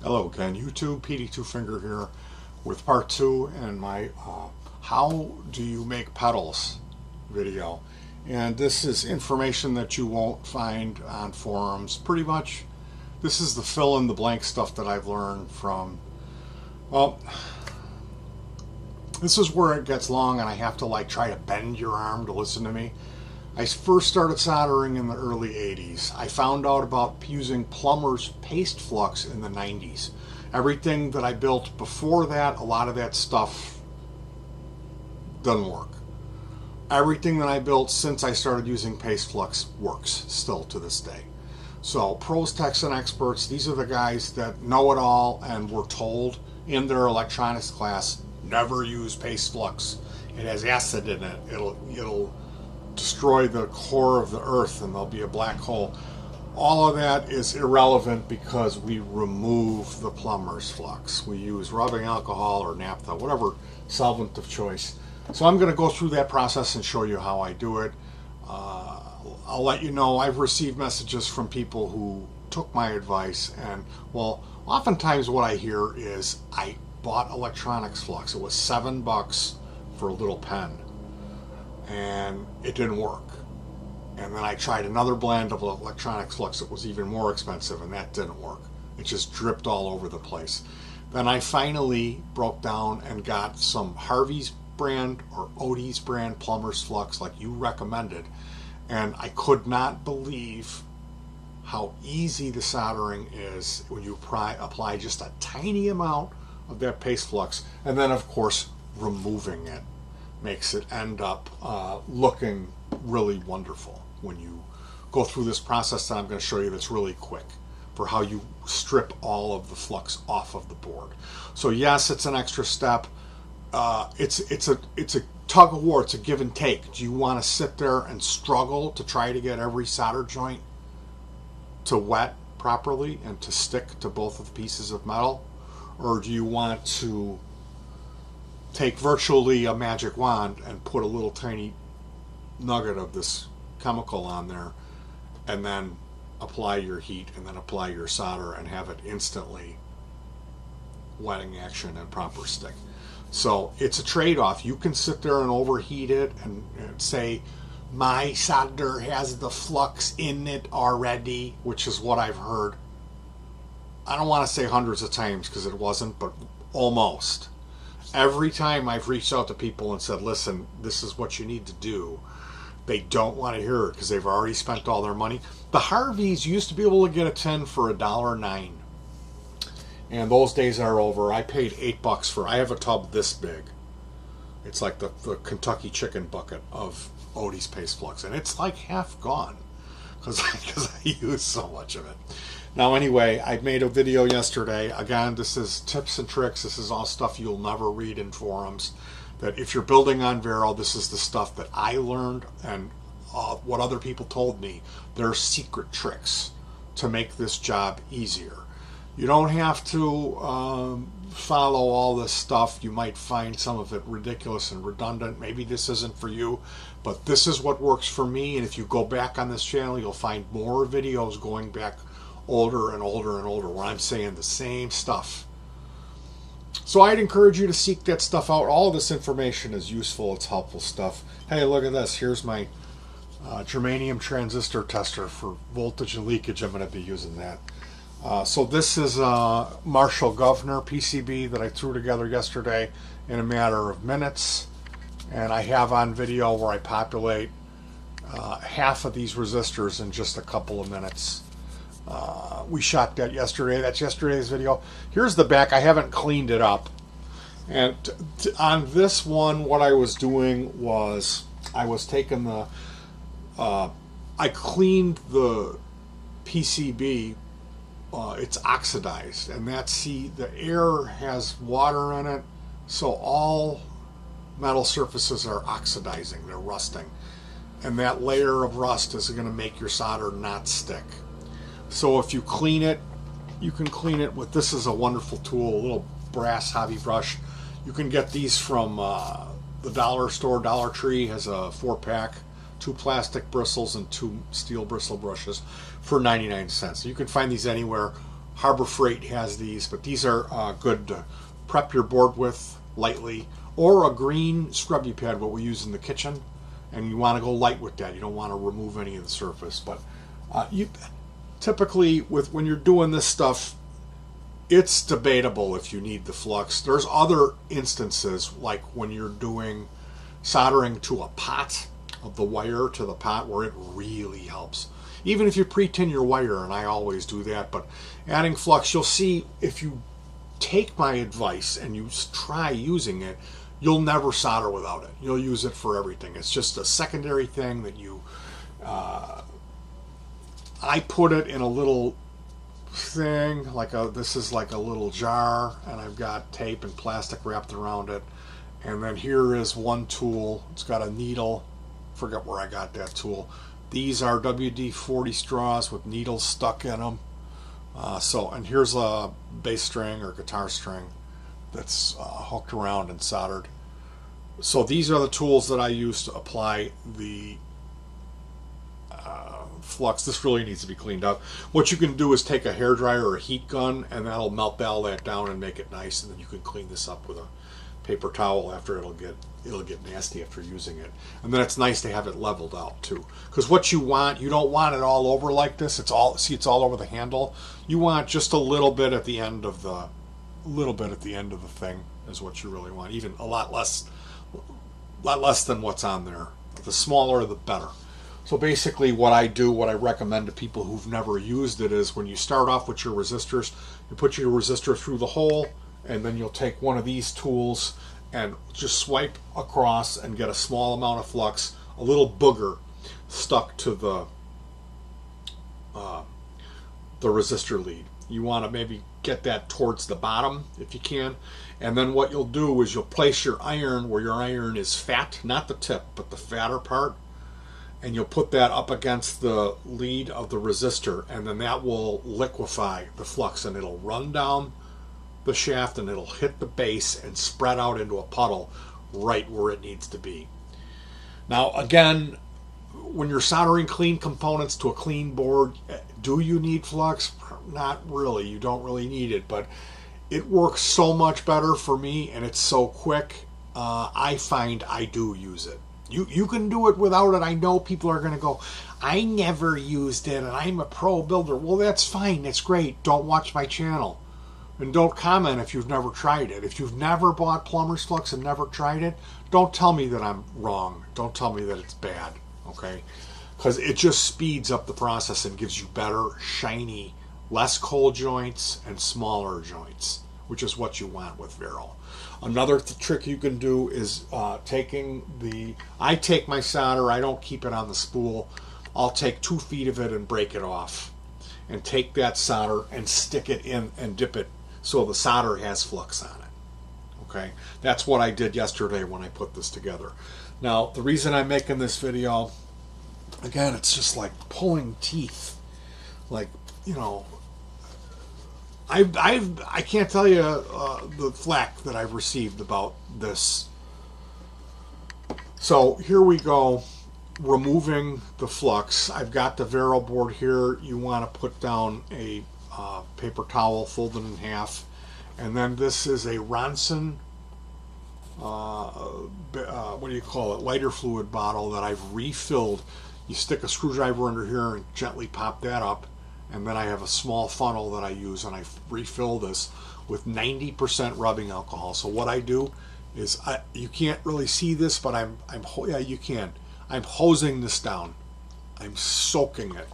Hello again, YouTube. Petey Twofinger here with part 2 and my how do you make pedals video. And this is information that you won't find on forums. Pretty much this is the fill in the blank stuff that I've learned from, well, this is where it gets long and I have to like try to bend your arm to listen to me. I first started soldering in the early 80s. I found out about using plumbers paste flux in the 90s. Everything that I built before that, a lot of that stuff doesn't work. Everything that I built since I started using paste flux works still to this day. So pros, techs, and experts, these are the guys that know it all and were told in their electronics class, never use paste flux. It has acid in it. It'll destroy the core of the earth and there'll be a black hole. All of that is irrelevant because we remove the plumber's flux. We use rubbing alcohol or naphtha, whatever solvent of choice. So I'm going to go through that process and show you how I do it. I'll let you know I've received messages from people who took my advice, and well, oftentimes what I hear is I bought electronics flux. It was $7 for a little pen and it didn't work. And then I tried another blend of electronics flux that was even more expensive and that didn't work. It just dripped all over the place. Then I finally broke down and got some Harvey's brand or Oateys brand plumber's flux like you recommended, and I could not believe how easy the soldering is when you apply just a tiny amount of that paste flux, and then of course removing it makes it end up looking really wonderful when you go through this process that I'm going to show you that's really quick for how you strip all of the flux off of the board. So yes, it's an extra step. It's a tug of war. It's a give and take. Do you want to sit there and struggle to try to get every solder joint to wet properly and to stick to both of the pieces of metal? Or do you want to take virtually a magic wand and put a little tiny nugget of this chemical on there and then apply your heat and then apply your solder and have it instantly wetting action and proper stick? So it's a trade-off. You can sit there and overheat it and say, my solder has the flux in it already, which is what I've heard. I don't want to say hundreds of times because it wasn't, but almost. Every time I've reached out to people and said, listen, this is what you need to do, they don't want to hear it because they've already spent all their money. The Harveys used to be able to get a tin for $1.09. And those days are over. I paid $8 for, I have a tub this big. It's like the Kentucky chicken bucket of Oateys paste flux. And it's like half gone because I use so much of it. Now anyway, I made a video yesterday. Again, this is tips and tricks. This is all stuff you'll never read in forums. That if you're building on Vero, this is the stuff that I learned and what other people told me. They're secret tricks to make this job easier. You don't have to follow all this stuff. You might find some of it ridiculous and redundant. Maybe this isn't for you, but this is what works for me. And if you go back on this channel, you'll find more videos going back older and older and older where I'm saying the same stuff. So I'd encourage you to seek that stuff out. All of this information is useful. It's helpful stuff. Hey, look at this. Here's my germanium transistor tester for voltage and leakage. I'm going to be using that. So this is a Marshall Governor PCB that I threw together yesterday in a matter of minutes. And I have on video where I populate half of these resistors in just a couple of minutes. We shot that yesterday. That's yesterday's video. Here's the back. I haven't cleaned it up. And on this one, what I was doing was I was taking the, I cleaned the PCB. It's oxidized, and the air has water in it, so all metal surfaces are oxidizing. They're rusting. And that layer of rust is going to make your solder not stick. So if you clean it, you can clean it with, this is a wonderful tool, a little brass hobby brush. You can get these from the dollar store. Dollar Tree has a 4-pack, 2 plastic bristles and 2 steel bristle brushes for 99 cents. You can find these anywhere. Harbor Freight has these, but these are good to prep your board with lightly, or a green scrubby pad, what we use in the kitchen, and you want to go light with that. You don't want to remove any of the surface, but you typically, when you're doing this stuff, it's debatable if you need the flux. There's other instances, like when you're doing soldering to a pot, of the wire to the pot, where it really helps. Even if you pre-tin your wire, and I always do that, but adding flux, you'll see if you take my advice and you try using it, you'll never solder without it. You'll use it for everything. It's just a secondary thing that you, I put it in a little thing, this is like a little jar, and I've got tape and plastic wrapped around it. And then here is one tool. It's got a needle. Forget where I got that tool. These are WD-40 straws with needles stuck in them. And here's a bass string or guitar string that's hooked around and soldered. So these are the tools that I use to apply the flux. This really needs to be cleaned up. What you can do is take a hairdryer or a heat gun, and that'll melt all that down and make it nice, and then you can clean this up with a paper towel after it'll get nasty after using it. And then it's nice to have it leveled out too, because what you don't want it all over like this. It's all over the handle. You want just a little bit at the end of the thing is what you really want. Even a lot less than what's on there. The smaller the better. So basically what I recommend to people who've never used it is, when you start off with your resistors, you put your resistor through the hole, and then you'll take one of these tools and just swipe across and get a small amount of flux, a little booger stuck to the resistor lead. You want to maybe get that towards the bottom if you can. And then what you'll do is you'll place your iron where your iron is fat, not the tip, but the fatter part. And you'll put that up against the lead of the resistor, and then that will liquefy the flux, and it'll run down the shaft, and it'll hit the base and spread out into a puddle right where it needs to be. Now again, when you're soldering clean components to a clean board, do you need flux? Not really. You don't really need it, but it works so much better for me, and it's so quick. I find I do use it. You can do it without it. I know people are going to go, I never used it and I'm a pro builder. Well, that's fine. That's great. Don't watch my channel. And don't comment if you've never tried it. If you've never bought plumber's flux and never tried it, don't tell me that I'm wrong. Don't tell me that it's bad, okay? Because it just speeds up the process and gives you better, shiny, less cold joints and smaller joints, which is what you want with Vero. Another trick you can do is I take my solder, I don't keep it on the spool. I'll take 2 feet of it and break it off, and take that solder and stick it in and dip it so the solder has flux on it. Okay, that's what I did yesterday when I put this together. Now, the reason I'm making this video, again, it's just like pulling teeth. Like, you know, I can't tell you the flack that I've received about this. So here we go, removing the flux. I've got the Vero board here. You want to put down a paper towel folded in half, and then this is a Ronson what do you call it, lighter fluid bottle that I've refilled. You stick a screwdriver under here and gently pop that up, and then I have a small funnel that I use, and I refill this with 90% rubbing alcohol. So what I do is, you can't really see this, but yeah, you can. I'm hosing this down. I'm soaking it.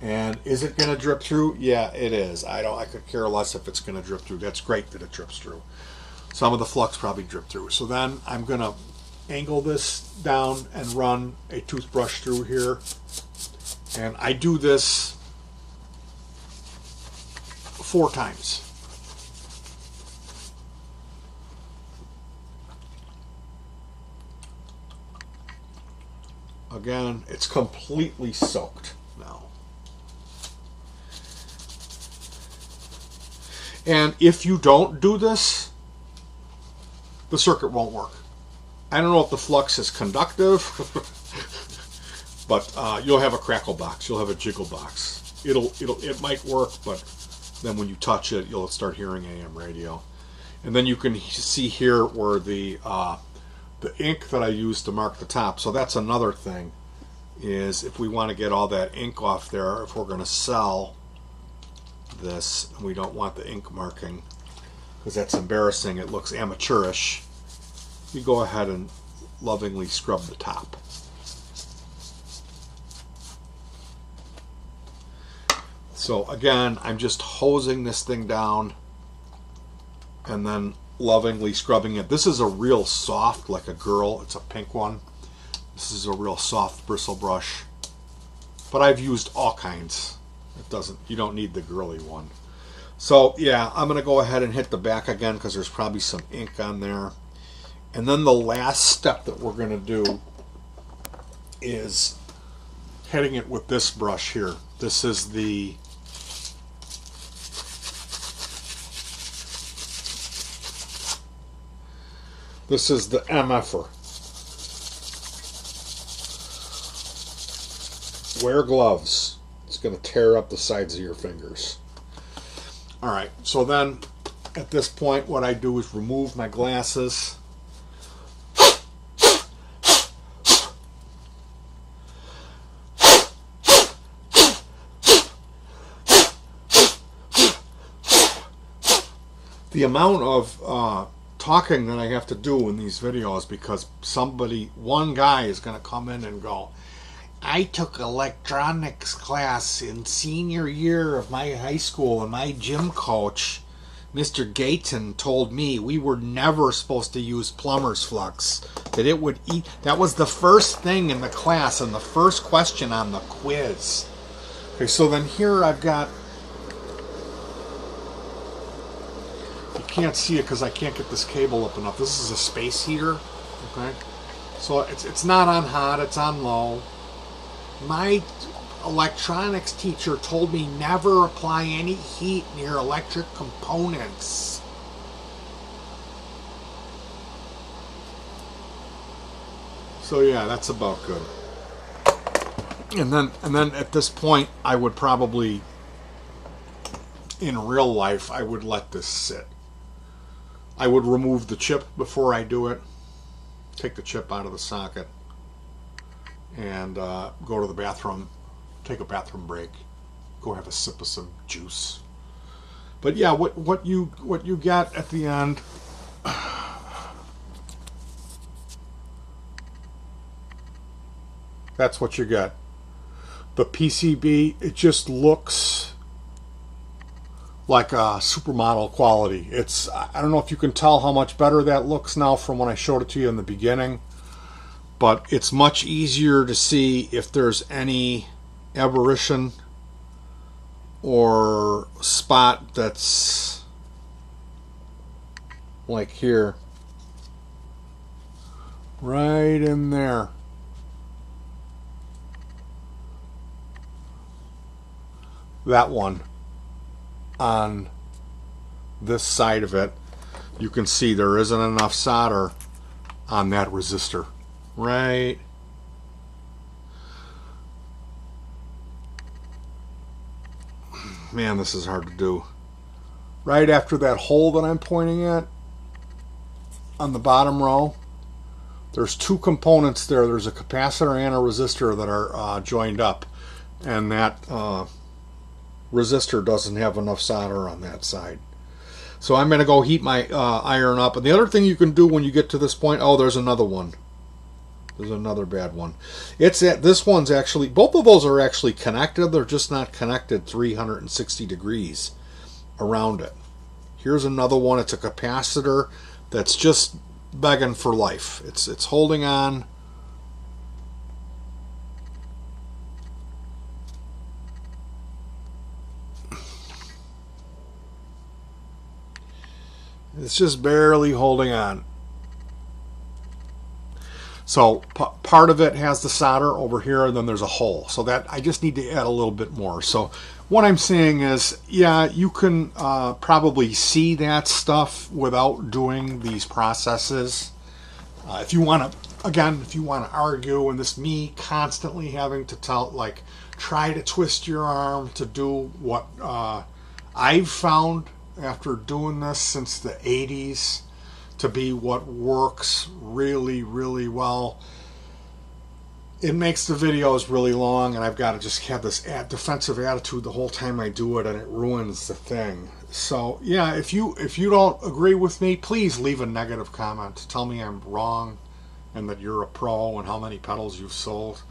And is it going to drip through? Yeah, it is. I could care less if it's going to drip through. That's great that it drips through. Some of the flux probably drip through. So then I'm going to angle this down and run a toothbrush through here. And I do this 4 times. Again, it's completely soaked now. And if you don't do this, the circuit won't work. I don't know if the flux is conductive, but you'll have a crackle box. You'll have a jiggle box. It might work, but then when you touch it, you'll start hearing AM radio. And then you can see here where the ink that I used to mark the top. So that's another thing, is if we want to get all that ink off there, if we're going to sell this, we don't want the ink marking because that's embarrassing. It looks amateurish. We go ahead and lovingly scrub the top. So again, I'm just hosing this thing down and then lovingly scrubbing it. This is a real soft, like a girl. It's a pink one. This is a real soft bristle brush. But I've used all kinds. You don't need the girly one. So yeah, I'm going to go ahead and hit the back again because there's probably some ink on there. And then the last step that we're going to do is hitting it with this brush here. This is the MFer. Wear gloves. It's going to tear up the sides of your fingers. Alright, so then at this point what I do is remove my glasses. The amount of talking that I have to do in these videos because one guy is going to come in and go, I took electronics class in senior year of my high school, and my gym coach, Mr. Gayton, told me we were never supposed to use plumber's flux, that it would eat. That was the first thing in the class and the first question on the quiz. Okay, so then here I've got, you can't see it because I can't get this cable up enough. This is a space heater, okay? So it's not on hot, it's on low. My electronics teacher told me never apply any heat near electric components. So yeah, that's about good. And then at this point, I would probably, in real life, I would let this sit. I would remove the chip before I do it. Take the chip out of the socket. And go to the bathroom, take a bathroom break, go have a sip of some juice. But yeah, what you get at the end, that's what you get. The PCB, it just looks like a supermodel quality. I don't know if you can tell how much better that looks now from when I showed it to you in the beginning. But it's much easier to see if there's any aberration or spot that's like here. Right in there. That one on this side of it. You can see there isn't enough solder on that resistor. Right. Man, this is hard to do. Right after that hole that I'm pointing at on the bottom row, there's two components there. There's a capacitor and a resistor that are joined up, and that resistor doesn't have enough solder on that side. So I'm going to go heat my iron up. And the other thing you can do when you get to this point, oh, there's another one. There's another bad one. This one's actually, both of those are actually connected. They're just not connected 360 degrees around it. Here's another one. It's a capacitor that's just begging for life. It's holding on. It's just barely holding on. So part of it has the solder over here, and then there's a hole. So that I just need to add a little bit more. So what I'm saying is, yeah, you can probably see that stuff without doing these processes. If you want to, again, if you want to argue, and this me constantly having to try to twist your arm to do what I've found after doing this since the 80s to be what works really, really well. It makes the videos really long, and I've got to just have this defensive attitude the whole time I do it, and it ruins the thing. So yeah, if you don't agree with me, please leave a negative comment. Tell me I'm wrong and that you're a pro and how many pedals you've sold.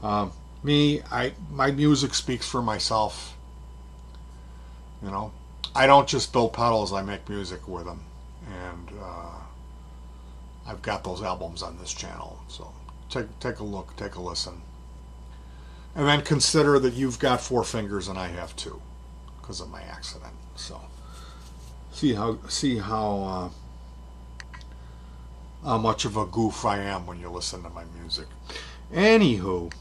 My music speaks for myself. You know, I don't just build pedals, I make music with them. And I've got those albums on this channel. So take a look, take a listen. And then consider that you've got 4 fingers and I have 2 because of my accident. So see how much of a goof I am when you listen to my music. Anywho,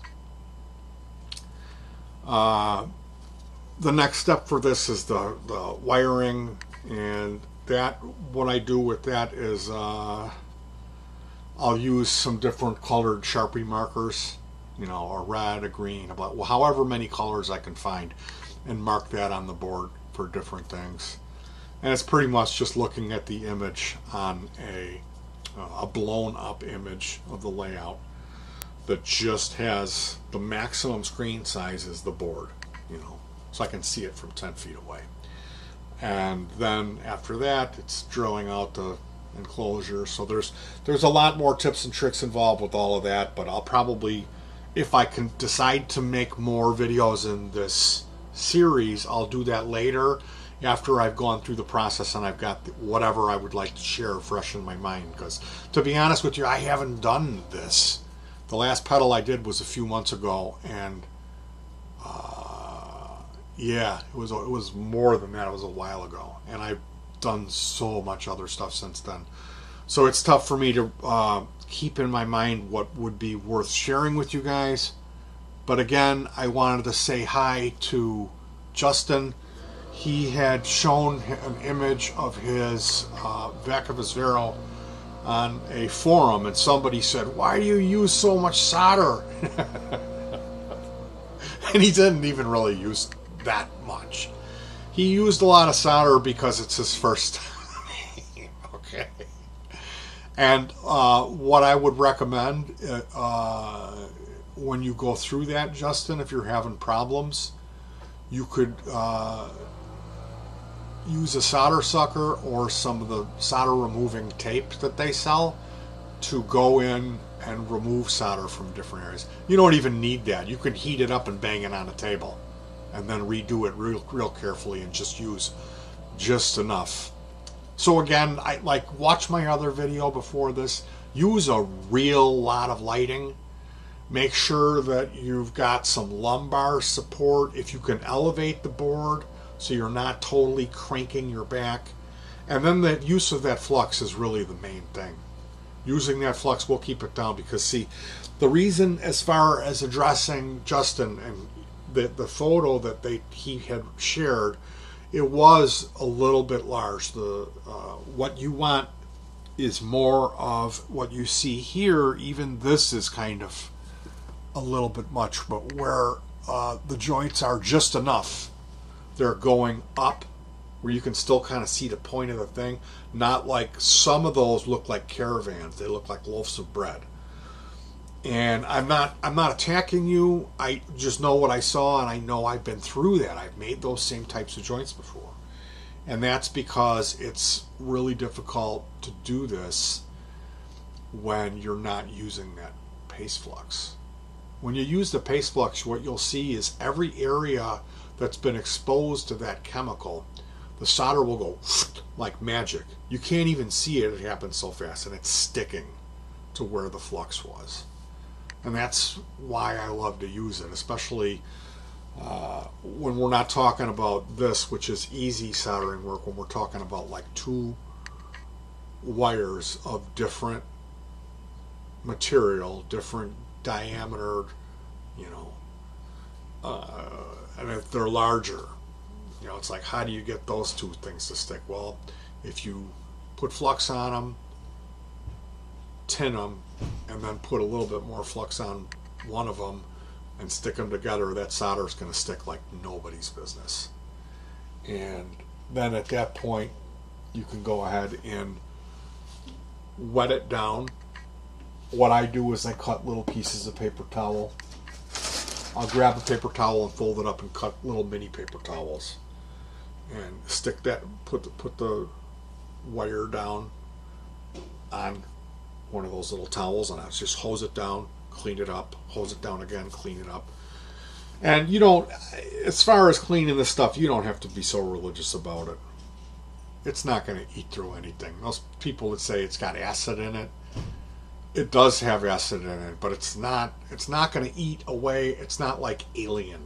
the next step for this is the wiring, and that what I do with that is I'll use some different colored Sharpie markers, you know, a red, a green, about however many colors I can find, and mark that on the board for different things. And it's pretty much just looking at the image on a blown up image of the layout that just has the maximum screen size as the board, you know, so I can see it from 10 feet away. And then after that, it's drilling out the enclosure. So there's a lot more tips and tricks involved with all of that, but I'll probably, if I can decide to make more videos in this series, I'll do that later after I've gone through the process and I've got whatever I would like to share fresh in my mind. Because to be honest with you, I haven't done this. The last pedal I did was a few months ago, and yeah, it was more than that. It was a while ago, and I've done so much other stuff since then. So it's tough for me to keep in my mind what would be worth sharing with you guys. But again, I wanted to say hi to Justin. He had shown an image of his back of his Vero on a forum, and somebody said, "Why do you use so much solder?" And he didn't even really use that much. He used a lot of solder because it's his first time. Okay. And what I would recommend when you go through that, Justin, if you're having problems, you could use a solder sucker or some of the solder removing tape that they sell to go in and remove solder from different areas. You don't even need that. You can heat it up and bang it on a table and then redo it real carefully and just use just enough. So again, watch my other video before this. Use a real lot of lighting. Make sure that you've got some lumbar support. If you can elevate the board so you're not totally cranking your back. And then the use of that flux is really the main thing. Using that flux will keep it down, because see, the reason as far as addressing Justin and the photo that he had shared, it was a little bit large. What you want is more of what you see here. Even this is kind of a little bit much, but where the joints are just enough, they're going up where you can still kind of see the point of the thing. Not like some of those look like caravans. They look like loaves of bread. And I'm not attacking you. I just know what I saw, and I know I've been through that. I've made those same types of joints before. And that's because it's really difficult to do this when you're not using that paste flux. When you use the paste flux, what you'll see is every area that's been exposed to that chemical, the solder will go like magic. You can't even see it. It happens so fast, and it's sticking to where the flux was. And that's why I love to use it, especially when we're not talking about this, which is easy soldering work, when we're talking about like 2 wires of different material, different diameter, you know, and if they're larger, you know, it's like, how do you get those 2 things to stick? Well, if you put flux on them, tin them, and then put a little bit more flux on one of them and stick them together, that solder is going to stick like nobody's business. And then at that point, you can go ahead and wet it down. What I do is I cut little pieces of paper towel. I'll grab a paper towel and fold it up and cut little mini paper towels. And stick that, put the wire down on one of those little towels, and I just hose it down, clean it up, hose it down again, clean it up. And you don't, as far as cleaning this stuff, you don't have to be so religious about it. It's not going to eat through anything. Most people would say it's got acid in it. It does have acid in it, but it's not going to eat away. It's not like Alien.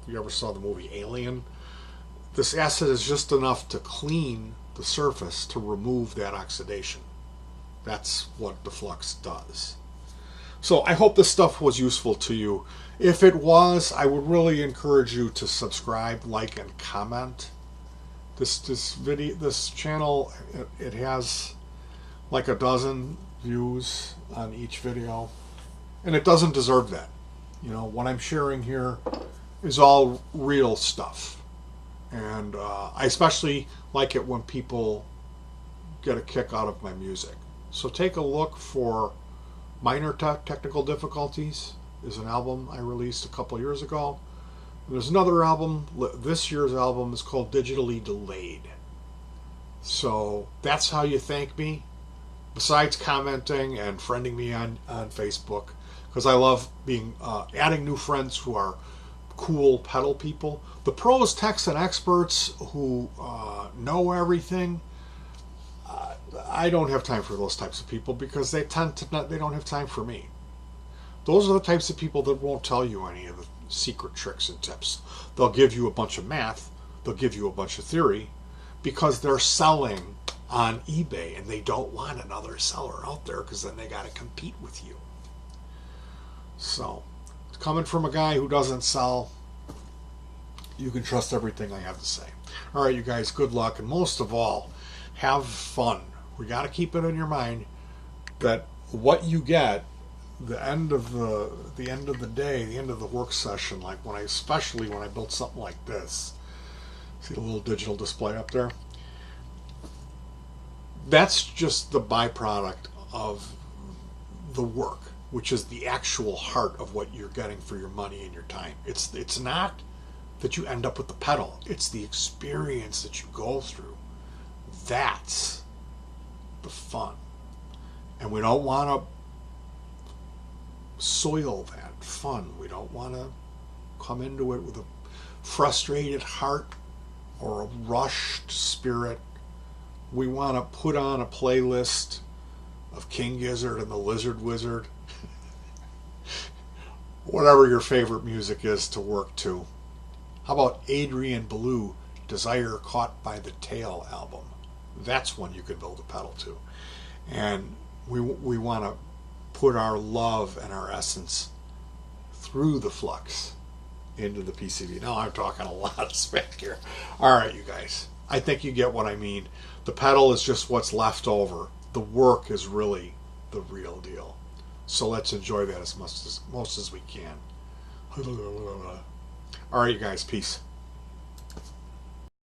You ever saw the movie Alien? This acid is just enough to clean the surface to remove that oxidation. That's what the flux does. So I hope this stuff was useful to you. If it was, I would really encourage you to subscribe, like, and comment. This channel, it has like a dozen views on each video, and it doesn't deserve that. You know, what I'm sharing here is all real stuff, and I especially like it when people get a kick out of my music. So take a look for Minor Technical Difficulties. Is an album I released a couple years ago. There's another album, this year's album is called Digitally Delayed. So that's how you thank me, besides commenting and friending me on Facebook, because I love adding new friends who are cool pedal people. The pros, techs, and experts who know everything, I don't have time for those types of people, because they don't have time for me. Those are the types of people that won't tell you any of the secret tricks and tips. They'll give you a bunch of math, they'll give you a bunch of theory, because they're selling on eBay and they don't want another seller out there, because then they got to compete with you. So, coming from a guy who doesn't sell, you can trust everything I have to say. All right, you guys, good luck, and most of all, have fun. We got to keep it in your mind that what you get, the end of the day, the end of the work session, like especially when I built something like this. See the little digital display up there? That's just the byproduct of the work, which is the actual heart of what you're getting for your money and your time. It's not that you end up with the pedal. It's the experience that you go through. That's the fun. And we don't want to soil that fun. We don't want to come into it with a frustrated heart or a rushed spirit. We want to put on a playlist of King Gizzard and the Lizard Wizard. Whatever your favorite music is to work to. How about Adrian Belew, Desire Caught by the Tail album? That's one you could build a pedal to. And we want to put our love and our essence through the flux into the PCB. Now I'm talking a lot of smack here. All right, you guys. I think you get what I mean. The pedal is just what's left over. The work is really the real deal. So let's enjoy that as most as we can. All right, you guys. Peace.